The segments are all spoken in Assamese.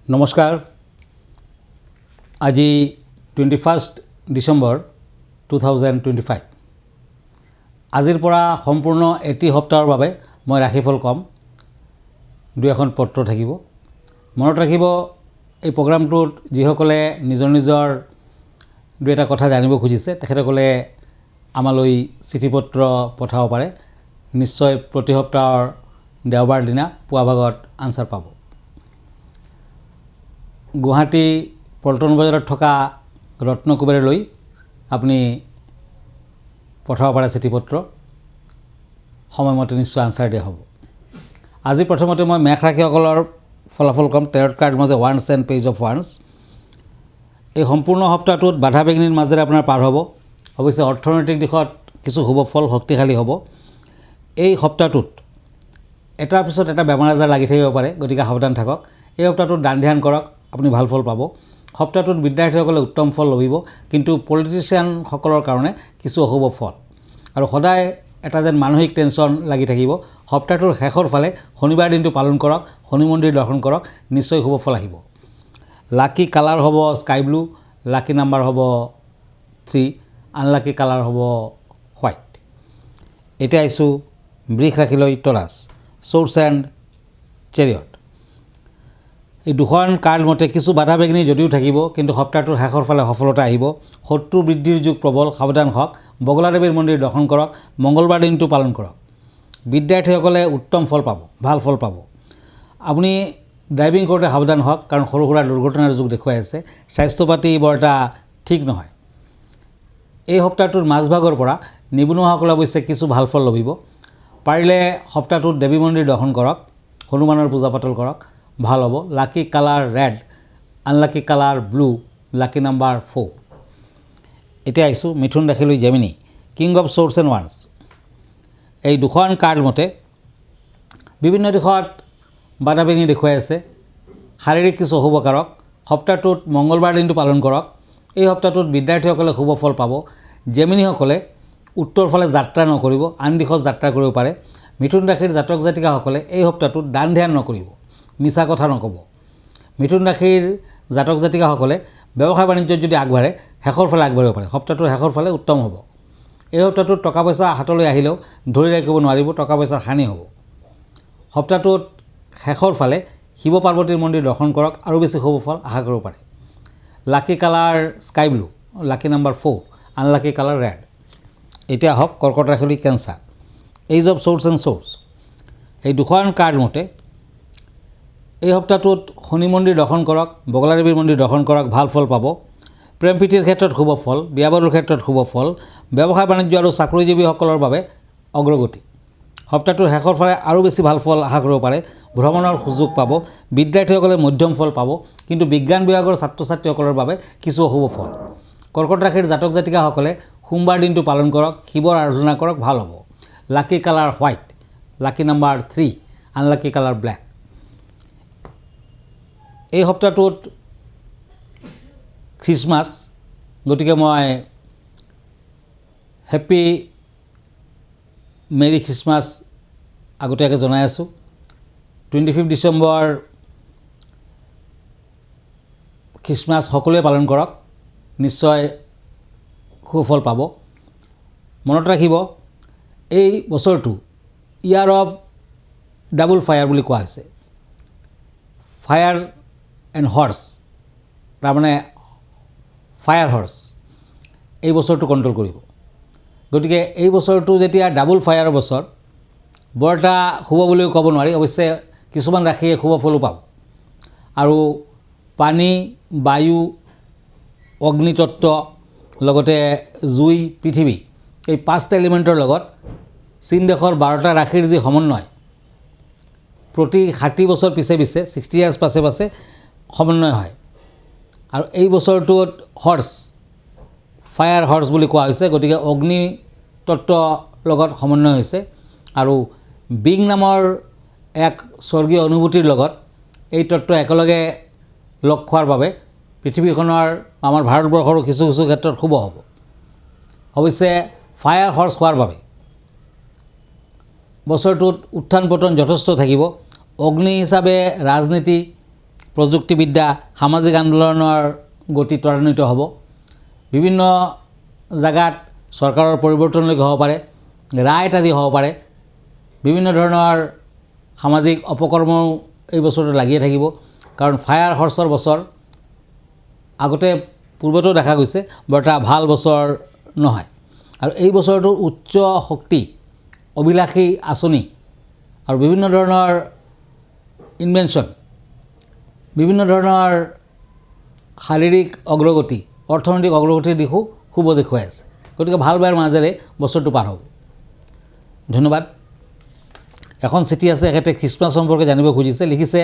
নমস্কাৰ। আজি 21 ডিসেম্বৰ 2025। আজিৰ পৰা সম্পূৰ্ণ এটি সপ্তাহৰ বাবে মই ৰাশিফল কম। দুই এখন পত্ৰ থাকিব। মনত ৰাখিব, এই প্ৰগ্ৰামটোত যিসকলে নিজৰ নিজৰ দুই এটা কথা জানিব খুজিছে তেখেতসকলে আমালৈ চিঠি পত্ৰ পঠাব পাৰে। নিশ্চয় প্ৰতি সপ্তাহৰ দেওবাৰ দিনা পুৱা ভাগত আনসাৰ পাব। গুৱাহাটী পল্টন বজাৰত থকা ৰত্নকুবেৰলৈ আপুনি পঠাব পাৰে চিঠি পত্ৰ। সময়মতে নিশ্চয় আনসাৰ দিয়া হ'ব। আজি প্ৰথমতে মই মেঘ ৰাশিসকলৰ ফলাফল কম। টেৰট কাৰ্ড মাজে once and page of once. এই সম্পূৰ্ণ সপ্তাহটোত বাধা বিঘ্নিৰ মাজেৰে আপোনাৰ পাৰ হ'ব। অৱশ্যে অৰ্থনৈতিক দিশত কিছু শুভ ফল শক্তিশালী হ'ব। এই সপ্তাহটোত এটাৰ পিছত এটা বেমাৰ আজাৰ লাগি থাকিব পাৰে, গতিকে সাৱধান থাকক। এই সপ্তাহটোত দান ধ্যান কৰক, আপুনি ভাল ফল পাব। সপ্তাহটোত বিদ্যাৰ্থীসকলে উত্তম ফল লভিব, কিন্তু পলিটিচিয়ানসকলৰ কাৰণে কিছু অশুভ ফল। আৰু সদায় এটা যেন মানসিক টেনশ্যন লাগি থাকিব। সপ্তাহটোৰ শেষৰ ফালে শনিবাৰ দিনটো পালন কৰক, শনি মন্দিৰ দৰ্শন কৰক, নিশ্চয় শুভ ফল আহিব। লাকি কালাৰ হ'ব স্কাই ব্লু, লাকি নাম্বাৰ হ'ব 3, আনলাকি কালাৰ হ'ব হোৱাইট। এতিয়া আহিছোঁ বৃষ ৰাশিলৈ টৰাছ, চ'ৰ্চ এণ্ড চেৰিয়ট। এই দুখন কাৰ্ড মতে কিছু বাধা বিঘ্নি যদিও থাকিব, কিন্তু সপ্তাহটোৰ শেষৰ ফালে সফলতা আহিব। শত্ৰু বৃদ্ধিৰ যুগ প্ৰবল, সাৱধান হওক। বগলাদেৱীৰ মন্দিৰ দৰ্শন কৰক, মংগলবাৰ দিনটো পালন কৰক। বিদ্যাৰ্থীসকলে উত্তম ফল পাব, ভাল ফল পাব। আপুনি ড্ৰাইভিং কৰোঁতে সাৱধান হওক, কাৰণ সৰু সুৰা দুৰ্ঘটনাৰ যুগ দেখুৱাই আছে। স্বাস্থ্য পাতি বৰ এটা ঠিক নহয়। এই সপ্তাহটোৰ মাজভাগৰ পৰা নিবনুৱাসকলে অৱশ্যে কিছু ভাল ফল লভিব। পাৰিলে সপ্তাহটোত দেৱী মন্দিৰ দৰ্শন কৰক, হনুমানৰ পূজা পাতল কৰক, ভাল হ'ব। Lucky colour red, unlucky colour blue, lucky number 4। এতিয়া আহিছোঁ মিথুন ৰাশিলৈ Gemini, king of swords and ওৱান্স। এই দুখন কাৰ্ড মতে বিভিন্ন দিশত বাধা বিঘ্নি দেখুৱাই আছে। শাৰীৰিক কিছু অশুভ কাৰক। সপ্তাহটোত মংগলবাৰ দিনটো পালন কৰক। এই সপ্তাহটোত বিদ্যাৰ্থীসকলে শুভ ফল পাব। জেমিনিসকলে উত্তৰ ফালে যাত্ৰা নকৰিব, আন দিশত যাত্ৰা কৰিব পাৰে। মিথুন ৰাশিৰ জাতক জাতিকাসকলে এই সপ্তাহটোত দান ধ্যান নকৰিব, মিছা কথা নক'ব। মিথুন ৰাশিৰ জাতক জাতিকাসকলে ব্যৱসায় বাণিজ্যত যদি আগবাঢ়ে, শেষৰ ফালে আগবাঢ়িব পাৰে। সপ্তাহটোৰ শেষৰ ফালে উত্তম হ'ব। এই সপ্তাহটোত টকা পইচা হাতলৈ আহিলেও ধৰি ৰাখিব নোৱাৰিব, টকা পইচাৰ হানি হ'ব। সপ্তাহটোত শেষৰ ফালে শিৱ পাৰ্বতীৰ মন্দিৰ দৰ্শন কৰক, আৰু বেছি শুভ ফল আশা কৰিব পাৰে। Lucky colour sky blue, lucky number 4, unlucky colour red. এতিয়া আহক কৰ্কট ৰাশিলৈ Cancer, ace of swords and swords. এই দুখন কাৰ্ড মতে এই সপ্তাহটোত শনি মন্দিৰ দৰ্শন কৰক, বগলাদেৱীৰ মন্দিৰ দৰ্শন কৰক, ভাল ফল পাব। প্ৰেম প্ৰীতিৰ ক্ষেত্ৰত শুভ ফল, বিয়া বাৰুৰ ক্ষেত্ৰত শুভ ফল। ব্যৱসায় বাণিজ্য আৰু চাকৰিজীৱীসকলৰ বাবে অগ্ৰগতি। সপ্তাহটোৰ শেষৰ ফালে আৰু বেছি ভাল ফল আশা কৰিব পাৰে। ভ্ৰমণৰ সুযোগ পাব। বিদ্যাৰ্থীসকলে মধ্যম ফল পাব, কিন্তু বিজ্ঞান বিভাগৰ ছাত্ৰ ছাত্ৰীসকলৰ বাবে কিছু অশুভ ফল। কৰ্কট ৰাশিৰ জাতক জাতিকাসকলে সোমবাৰ দিনটো পালন কৰক, শিৱৰ আৰাধনা কৰক, ভাল হ'ব। Lucky colour white, lucky number 3, unlucky colour black. এই সপ্তাহটোত খ্ৰীষ্টমাছ, গতিকে মই হেপ্পী মেৰী খ্ৰীষ্টমাছ আগতীয়াকৈ জনাই আছোঁ। 25 ডিচেম্বৰ খ্ৰীষ্টমাছ সকলোৱে পালন কৰক, নিশ্চয় সুফল পাব। মনত ৰাখিব, এই বছৰটো ইয়াৰ অফ ডাবল ফায়াৰ বুলি কোৱা হৈছে। ফায়াৰ এণ্ড হৰ্চ, তাৰমানে ফায়াৰ হৰ্চ এই বছৰটো কণ্ট্ৰল কৰিব। গতিকে এই বছৰটো যেতিয়া ডাবল ফায়াৰৰ বছৰ, বৰ এটা শুভ বুলিও ক'ব নোৱাৰি। অৱশ্যে কিছুমান ৰাশিয়ে শুভ ফলো পাব। আৰু পানী, বায়ু, অগ্নিতত্ত্ব, লগতে জুই, পৃথিৱী, এই 5টা এলিমেণ্টৰ লগত চীন দেশৰ 12টা ৰাশিৰ যি সমন্বয়, প্ৰতি 60 বছৰ পিছে পিছে 60 ইয়াৰ্ছ পাছে পাছে সমন্বয় হয়। আৰু এই বছৰটোত হৰ্চ, ফায়াৰ হৰ্চ বুলি কোৱা হৈছে। গতিকে অগ্নি তত্ত্বৰ লগত সমন্বয় হৈছে। আৰু বিং নামৰ এক স্বৰ্গীয় অনুভূতিৰ লগত এই তত্ত্ব একেলগে লগ খোৱাৰ বাবে পৃথিৱীখনৰ, আমাৰ ভাৰতবৰ্ষৰো কিছু কিছু ক্ষেত্ৰত শুভ হ'ব। অৱশ্যে ফায়াৰ হৰ্চ হোৱাৰ বাবে বছৰটোত উত্থান পতন যথেষ্ট থাকিব। অগ্নি হিচাপে ৰাজনীতি, প্ৰযুক্তিবিদ্যা সামাজিক আন্দোলনৰ গতি ত্বৰান্বিত হ'ব। বিভিন্ন জাগাত চৰকাৰৰ পৰিৱৰ্তনলৈকে হ'ব পাৰে, ৰাইট আদি হ'ব পাৰে। বিভিন্ন ধৰণৰ সামাজিক অপকৰ্মও এই বছৰটো লাগিয়ে থাকিব, কাৰণ ফায়াৰ হৰ্চৰ বছৰ। আগতে পূৰ্বতো দেখা গৈছে বৰ এটা ভাল বছৰ নহয়। আৰু এই বছৰটো উচ্চ শক্তি, অভিলাষী আঁচনি আৰু বিভিন্ন ধৰণৰ ইনভেনশ্যন, বিভিন্ন ধৰণৰ শাৰীৰিক অগ্ৰগতি, অৰ্থনৈতিক অগ্ৰগতিৰ দিশো শুভ দেখুৱাই আছে। গতিকে ভাল বেয়াৰ মাজেৰে বছৰটো পাৰ হ'ব। ধন্যবাদ। এখন চিঠি আছে, এখেতে খ্ৰীষ্টমাছ সম্পৰ্কে জানিব খুজিছে। লিখিছে,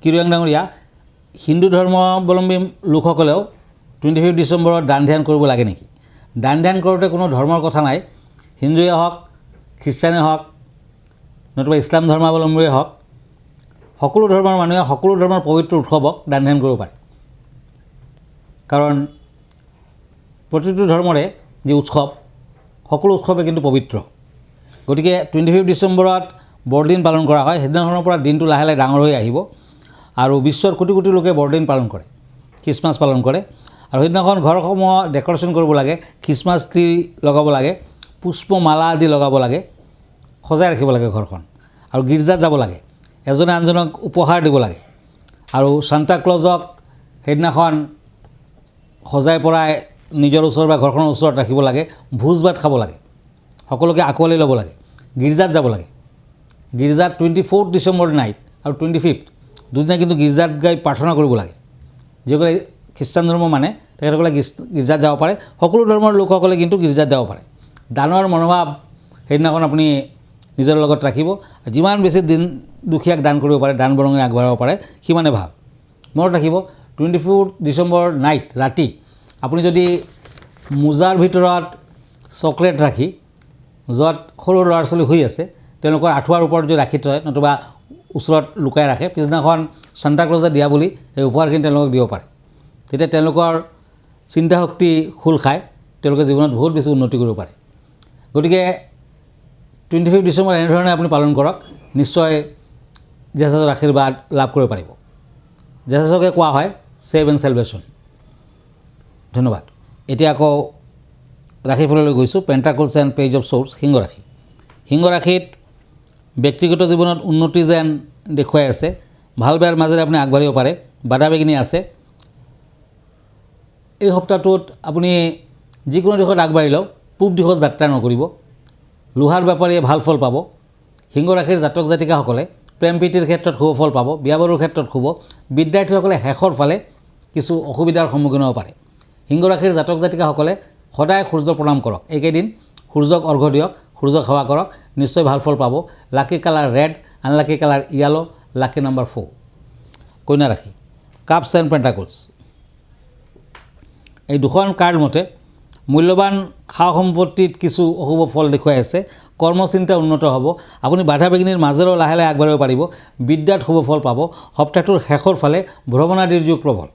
কিৰুৱাং ডাঙৰীয়া, হিন্দু ধৰ্মাৱলম্বী লোকসকলেও 25 ডিচেম্বৰত দান ধ্যান কৰিব লাগে নেকি? দান ধ্যান কৰোঁতে কোনো ধৰ্মৰ কথা নাই। হিন্দুৱে হওক, খ্ৰীষ্টানে হওক, নতুবা ইছলাম ধৰ্মাৱলম্বীয়ে হওক, সকলো ধৰ্মৰ মানুহে সকলো ধৰ্মৰ পবিত্ৰ উৎসৱক দান ধ্যান কৰিব পাৰে। কাৰণ প্ৰতিটো ধৰ্মৰে যি উৎসৱ, সকলো উৎসৱে কিন্তু পবিত্ৰ। গতিকে 25 ডিচেম্বৰত বৰদিন পালন কৰা হয়। সেইদিনাখনৰ পৰা দিনটো লাহে লাহে ডাঙৰ হৈ আহিব আৰু বিশ্বৰ কোটি কোটি লোকে বৰদিন পালন কৰে, খ্ৰীষ্টমাছ পালন কৰে। আৰু সেইদিনাখন ঘৰসমূহ ডেক'ৰেশ্যন কৰিব লাগে, খ্ৰীষ্টমাছ ট্ৰি লগাব লাগে, পুষ্পমালা আদি লগাব লাগে, সজাই ৰাখিব লাগে ঘৰখন। আৰু গীৰ্জাত যাব লাগে, এজনে আনজনক উপহাৰ দিব লাগে। আৰু সান্তা ক্লজক সেইদিনাখন সজাই পৰাই নিজৰ ওচৰত বা ঘৰখনৰ ওচৰত ৰাখিব লাগে। ভোজ ভাত খাব লাগে, সকলোকে আঁকোৱালি ল'ব লাগে, গীৰ্জাত যাব লাগে। গীৰ্জাত 24 ডিচেম্বৰ নাইট আৰু 25 দুদিনা কিন্তু গীৰ্জাত গৈ প্ৰাৰ্থনা কৰিব লাগে। যিসকলে খ্ৰীষ্টান ধৰ্ম মানে তেখেতসকলে গীৰ্জাত যাব পাৰে। সকলো ধৰ্মৰ লোকসকলে কিন্তু গীৰ্জাত যাব পাৰে। দানৰ মনোভাৱ সেইদিনাখন আপুনি নিজৰ লগত ৰাখিব। যিমান বেছি দুখীয়াক দান কৰিব পাৰে, দান বৰঙণি আগবঢ়াব পাৰে, সিমানে ভাল। মনত ৰাখিব, 24 ডিচেম্বৰ নাইট, ৰাতি আপুনি যদি মোজাৰ ভিতৰত চকলেট ৰাখি, য'ত সৰু ল'ৰা ছোৱালী শুই আছে তেওঁলোকৰ আঁঠুৱাৰ ওপৰত যদি ৰাখি থয়, নতুবা ওচৰত লুকাই ৰাখে, পিছদিনাখন সান্তা ক্লজে দিয়া বুলি এই উপহাৰখিনি তেওঁলোকক দিব পাৰে। তেতিয়া তেওঁলোকৰ চিন্তা শক্তি খোল খায়, তেওঁলোকে জীৱনত বহুত বেছি উন্নতি কৰিব পাৰে। গতিকে 25 ডিচেম্বৰ এনেধৰণে আপুনি পালন কৰক, নিশ্চয় জেছাছৰ আশীৰ্বাদ লাভ কৰিব পাৰিব। জেছাছকে কোৱা হয় ছেভ এণ্ড চেলভেশ্যন। ধন্যবাদ। এতিয়া আকৌ ৰাশিফললৈ গৈছোঁ। পেণ্টাকলছ এণ্ড পেজ অফ ছৰ্ডছ, সিংহ ৰাশি। সিংহ ৰাশিত ব্যক্তিগত জীৱনত উন্নতি যেন দেখুৱাই আছে। ভাল বেয়াৰ মাজেৰে আপুনি আগবাঢ়িব পাৰে, বাধা বিঘিনি আছে। এই সপ্তাহটোত আপুনি যিকোনো দিশত আগবাঢ়িলেও পূব দিশত যাত্ৰা নকৰিব। লোহাৰ বেপাৰীয়ে ভাল ফল পাব। সিংহ ৰাশিৰ জাতক জাতিকাসকলে প্ৰেম প্ৰীতিৰ ক্ষেত্ৰত শুভ ফল পাব, বিয়া বাৰুৰ ক্ষেত্ৰত শুভ। বিদ্যাৰ্থীসকলে শেষৰ ফালে কিছু অসুবিধাৰ সন্মুখীন হ'ব পাৰে। সিংহ ৰাশিৰ জাতক জাতিকাসকলে সদায় সূৰ্য প্ৰণাম কৰক। এইকেইদিন সূৰ্যক অৰ্ঘ্য দিয়ক, সূৰ্যক সেৱা কৰক, নিশ্চয় ভাল ফল পাব। Lucky colour red, unlucky colour yellow, lucky number 4। কন্যা ৰাশি, কাপছ এণ্ড পেণ্টাকলছ। এই দুখন কাৰ্ড মতে মূল্যৱান সা সম্পত্তিত কিছু অশুভ ফল দেখুৱাই আছে। কৰ্মচিন্তা উন্নত হ'ব। আপুনি বাধা বিঘিনিৰ মাজেৰেও লাহে লাহে আগবাঢ়িব পাৰিব। বিদ্যাত শুভ ফল পাব। সপ্তাহটোৰ শেষৰ ফালে ভ্ৰমণাদিৰ যুগ প্ৰবল।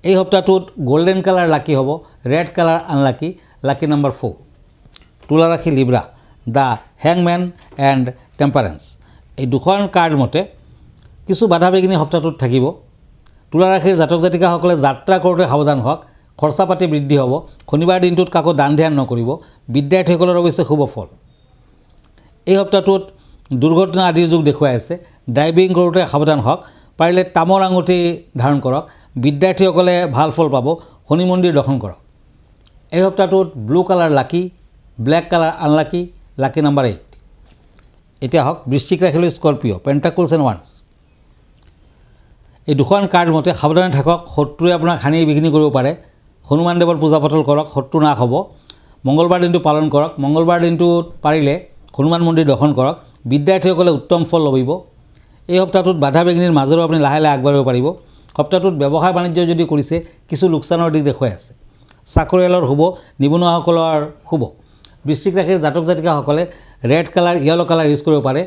এই সপ্তাহটোত গল্ডেন কালাৰ লাকি হ'ব, red colour unlucky, lucky number 4। তুলা ৰাশি লিব্ৰা, দ্য হেংমেন এণ্ড টেম্পাৰেন্স। এই দুখন কাৰ্ড মতে কিছু বাধা বিঘিনি সপ্তাহটোত থাকিব। তুলা ৰাশিৰ জাতক জাতিকাসকলে যাত্ৰা কৰোঁতে সাৱধান হওক, খৰচা পাতি বৃদ্ধি হ'ব। শনিবাৰ দিনটোত কাকো দান ধ্যান নকৰিব। বিদ্যাৰ্থীসকলৰ অৱশ্যে শুভ ফল। এই সপ্তাহটোত দুৰ্ঘটনা আদিৰ যুগ দেখুৱাই আছে। ড্ৰাইভিং কৰোঁতে সাৱধান হওক, পাৰিলে তামৰ আঙুঠি ধাৰণ কৰক। বিদ্যাৰ্থীসকলে ভাল ফল পাব। শনি মন্দিৰ দৰ্শন কৰক। এই সপ্তাহটোত ব্লু কালাৰ লাকি, black colour unlucky, lucky number 8। এতিয়া হওক বৃশ্চিক ৰাশিলৈ স্কৰ্পিঅ', পেণ্টাকলছ এণ্ড ওৱান্স। এই দুখন কাৰ্ড মতে সাৱধানে থাকক। শত্ৰুৱে আপোনাক হানি বিঘিনি কৰিব পাৰে। হনুমান দেৱৰ পূজা পাতল কৰক, শত্ৰু নাশ হ'ব। মংগলবাৰ দিনটো পালন কৰক। মংগলবাৰ দিনটোত পাৰিলে হনুমান মন্দিৰ দৰ্শন কৰক। বিদ্যাৰ্থীসকলে উত্তম ফল লভিব। এই সপ্তাহটোত বাধা বিঘিনিৰ মাজেৰেও আপুনি লাহে লাহে আগবাঢ়িব পাৰিব। সপ্তাহটোত ব্যৱসায় বাণিজ্য যদি কৰিছে, কিছু লোকচানৰ দিশ দেখুৱাই আছে। চাকৰিয়ালৰ শুভ, নিবনুৱাসকলৰ শুভ। বৃশ্চিক ৰাশিৰ জাতক জাতিকাসকলে red colour, yellow colour use কৰিব পাৰে।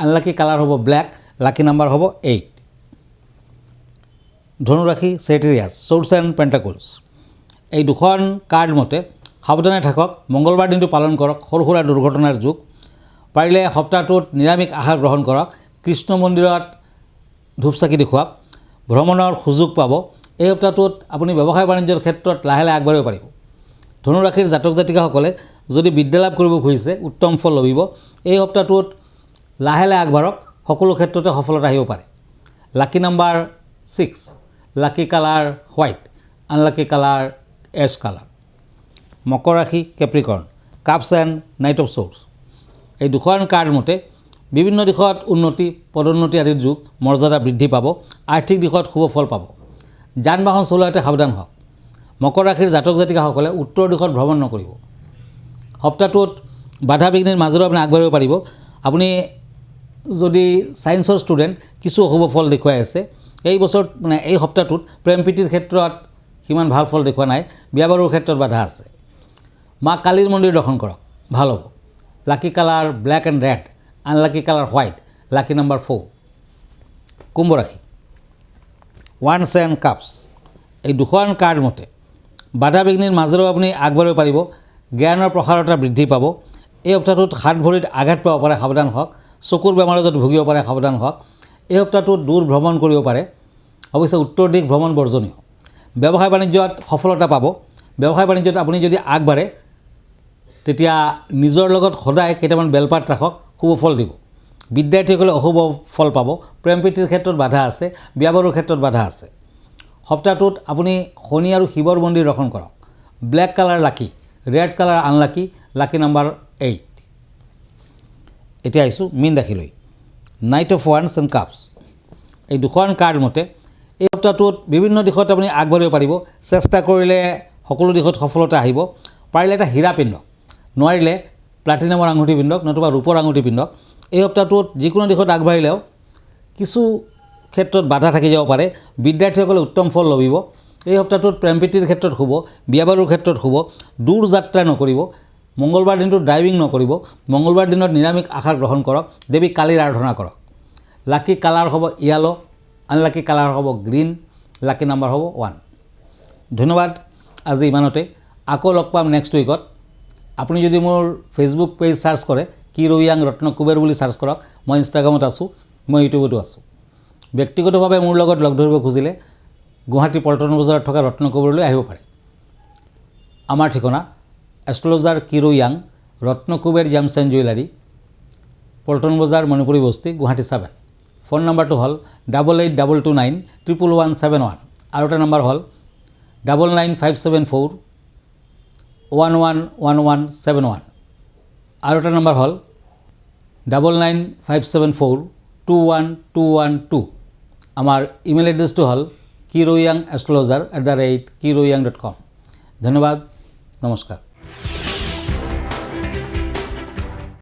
আনলাকি কালাৰ হ'ব ব্লেক, লাকি নাম্বাৰ হ'ব 8। ধনুৰাশি ছেজিটেৰিয়াছ, ছৰ্ডছ এণ্ড পেণ্টাকলছ। এই দুখন কাৰ্ড মতে সাৱধানে থাকক। মংগলবাৰ দিনটো পালন কৰক। সৰু সুৰা দুৰ্ঘটনাৰ যুগ। পাৰিলে সপ্তাহটোত নিৰামিষ আহাৰ গ্ৰহণ কৰক। কৃষ্ণ মন্দিৰত ধূপচাকি দেখুৱাওক ভ্ৰমণৰ সুযোগ পাব এই সপ্তাহটোত আপুনি ব্যৱসায় বাণিজ্যৰ ক্ষেত্ৰত লাহে লাহে আগবাঢ়িব পাৰিব ধনুৰাশিৰ জাতক জাতিকাসকলে যদি বিদ্যা লাভ কৰিব খুজিছে উত্তম ফল লভিব এই সপ্তাহটোত লাহে লাহে আগবাঢ়ক সকলো ক্ষেত্ৰতে সফলতা আহিব পাৰে lucky number 6 lucky colour white unlucky colour ash colour মকৰ ৰাশি Capricorn cups and knight of swords এই দুখন কাৰ্ড মতে বিভিন্ন দিশত উন্নতি পদোন্নতি আদিৰ যুগ মৰ্যাদা বৃদ্ধি পাব আৰ্থিক দিশত শুভ ফল পাব যান বাহন চলাওঁতে সাৱধান হওক মকৰ ৰাশিৰ জাতক জাতিকাসকলে উত্তৰ দিশত ভ্ৰমণ নকৰিব সপ্তাহটোত বাধা বিঘ্নিৰ মাজেৰেও আপুনি আগবাঢ়িব পাৰিব আপুনি যদি ছায়েন্সৰ ষ্টুডেণ্ট কিছু অশুভ ফল দেখুৱাই আছে এই বছৰ মানে এই সপ্তাহটোত প্ৰেম প্ৰীতিৰ ক্ষেত্ৰত সিমান ভাল ফল দেখুওৱা নাই বিয়া বাৰুৰ ক্ষেত্ৰত বাধা আছে মা কালীৰ মন্দিৰ দৰ্শন কৰক ভাল হ'ব lucky colour black and red unlucky colour white lucky number 4 কুম্ভ ৰাশি ওৱান্স এণ্ড কাপছ এই দুখন কাৰ্ড মতে বাধা বিঘ্নিৰ মাজেৰেও আপুনি আগবাঢ়িব পাৰিব জ্ঞানৰ প্ৰসাৰতা বৃদ্ধি পাব এই সপ্তাহটোত হাত ভৰিত আঘাত পাব পাৰে সাৱধান হওক চকুৰ বেমাৰৰ যদি ভুগিব পাৰে সাৱধান হওক এই সপ্তাহটোত দূৰ ভ্ৰমণ কৰিব পাৰে অৱশ্যে উত্তৰ দিশ ভ্ৰমণ বৰ্জনীয় ব্যৱসায় বাণিজ্যত সফলতা পাব ব্যৱসায় বাণিজ্যত আপুনি যদি আগবাঢ়ে তেতিয়া নিজৰ লগত সদায় কেইটামান বেলপাত ৰাখক শুভ ফল দিব বিদ্যাৰ্থীসকলে অশুভ ফল পাব প্ৰেম প্ৰীতিৰ ক্ষেত্ৰত বাধা আছে বিয়া বাৰুৰ ক্ষেত্ৰত বাধা আছে সপ্তাহটোত আপুনি শনি আৰু শিৱৰ মন্দিৰ দৰ্শন কৰক black colour lucky red colour unlucky lucky number 8 এতিয়া আহিছোঁ মীন ৰাশিলৈ নাইট অফ ওৱান্স এণ্ড কাপছ এই দুখন কাৰ্ড মতে এই সপ্তাহটোত বিভিন্ন দিশত আপুনি আগবাঢ়িব পাৰিব চেষ্টা কৰিলে সকলো দিশত সফলতা আহিব পাৰিলে এটা হীৰা পিন্ধক নোৱাৰিলে প্লাটিনামৰ আঙুঠি পিন্ধক নতুবা ৰূপৰ আঙুঠি পিন্ধক এই সপ্তাহটোত যিকোনো দিশত আগবাঢ়িলেও কিছু ক্ষেত্ৰত বাধা থাকি যাব পাৰে বিদ্যাৰ্থীসকলে উত্তম ফল লভিব এই সপ্তাহটোত প্ৰেম প্ৰীতিৰ ক্ষেত্ৰত শুভ বিয়া বাৰুৰ ক্ষেত্ৰত শুভ দূৰ যাত্ৰা নকৰিব মঙ্গলবাৰ দিনটোত ড্ৰাইভিং নকৰিব মঙ্গলবাৰ দিনত নিৰামিষ আহাৰ গ্ৰহণ কৰক দেৱী কালীৰ আৰাধনা কৰক লাকি কালাৰ হ'ব য়েলো আনলাকি কালাৰ হ'ব গ্ৰীণ লাকি নাম্বাৰ হ'ব 1 ধন্যবাদ আজি ইমানতে আকৌ লগ পাম নেক্সট উইকত আপুনি যদি মোৰ ফেচবুক পেজ সাৰ্চ কৰে কি ৰয়াং ৰত্ন কুবেৰ বুলি সাৰ্চ কৰক মই ইনষ্টাগ্ৰামত আছোঁ মই ইউটিউবতো আছোঁ ব্যক্তিগতভাৱে মোৰ লগত লগ ধৰিব খুজিলে গুৱাহাটী পল্টন বজাৰত থকা ৰত্ন কুবেৰলৈ আহিব পাৰে আমাৰ ঠিকনা astrologer Kiroyang Ratna Kuber gems and jewellery Paltan Bazar Manipuri বস্তি গুৱাহাটী 7 ফোন নম্বৰটো হ'ল 8822911171 আৰু এটা নম্বৰ হ'ল 9957411171 আৰু এটা নম্বৰ হ'ল 9957421212 আমাৰ ইমেইল এড্ৰেছটো হ'ল kiroyangastrologer@kiroyang.com ধন্যবাদ নমস্কাৰ